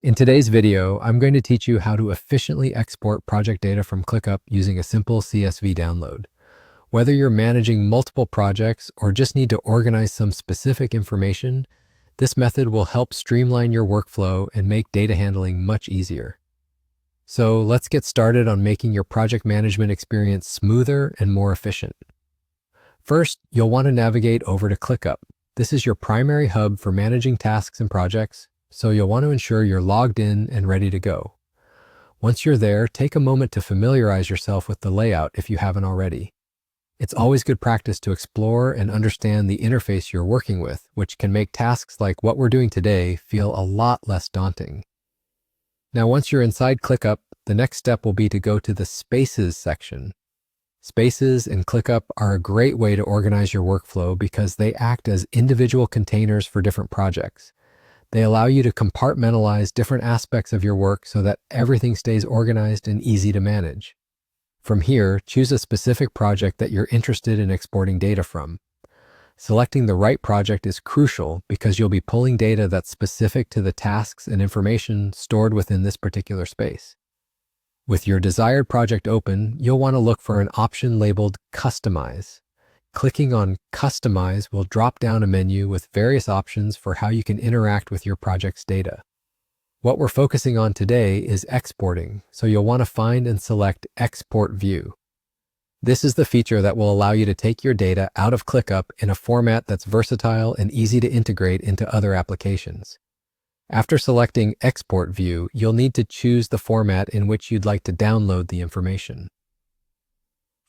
In today's video, I'm going to teach you how to efficiently export project data from ClickUp using a simple CSV download. Whether you're managing multiple projects or just need to organize some specific information, this method will help streamline your workflow and make data handling much easier. So let's get started on making your project management experience smoother and more efficient. First, you'll want to navigate over to ClickUp. This is your primary hub for managing tasks and projects, so you'll want to ensure you're logged in and ready to go. Once you're there, take a moment to familiarize yourself with the layout if you haven't already. It's always good practice to explore and understand the interface you're working with, which can make tasks like what we're doing today feel a lot less daunting. Now, once you're inside ClickUp, the next step will be to go to the Spaces section. Spaces in ClickUp are a great way to organize your workflow because they act as individual containers for different projects. They allow you to compartmentalize different aspects of your work so that everything stays organized and easy to manage. From here, choose a specific project that you're interested in exporting data from. Selecting the right project is crucial because you'll be pulling data that's specific to the tasks and information stored within this particular space. With your desired project open, you'll want to look for an option labeled Customize. Clicking on Customize will drop down a menu with various options for how you can interact with your project's data. What we're focusing on today is exporting, so you'll want to find and select Export View. This is the feature that will allow you to take your data out of ClickUp in a format that's versatile and easy to integrate into other applications. After selecting Export View, you'll need to choose the format in which you'd like to download the information.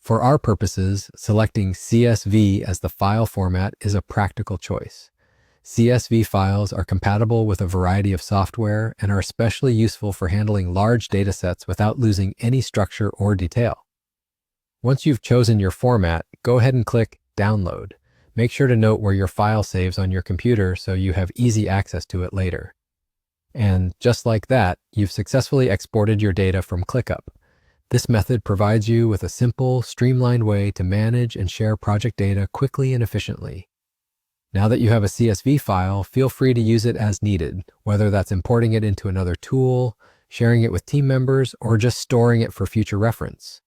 For our purposes, selecting CSV as the file format is a practical choice. CSV files are compatible with a variety of software and are especially useful for handling large datasets without losing any structure or detail. Once you've chosen your format, go ahead and click Download. Make sure to note where your file saves on your computer so you have easy access to it later. And just like that, you've successfully exported your data from ClickUp. This method provides you with a simple, streamlined way to manage and share project data quickly and efficiently. Now that you have a CSV file, feel free to use it as needed, whether that's importing it into another tool, sharing it with team members, or just storing it for future reference.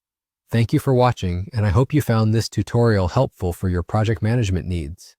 Thank you for watching, and I hope you found this tutorial helpful for your project management needs.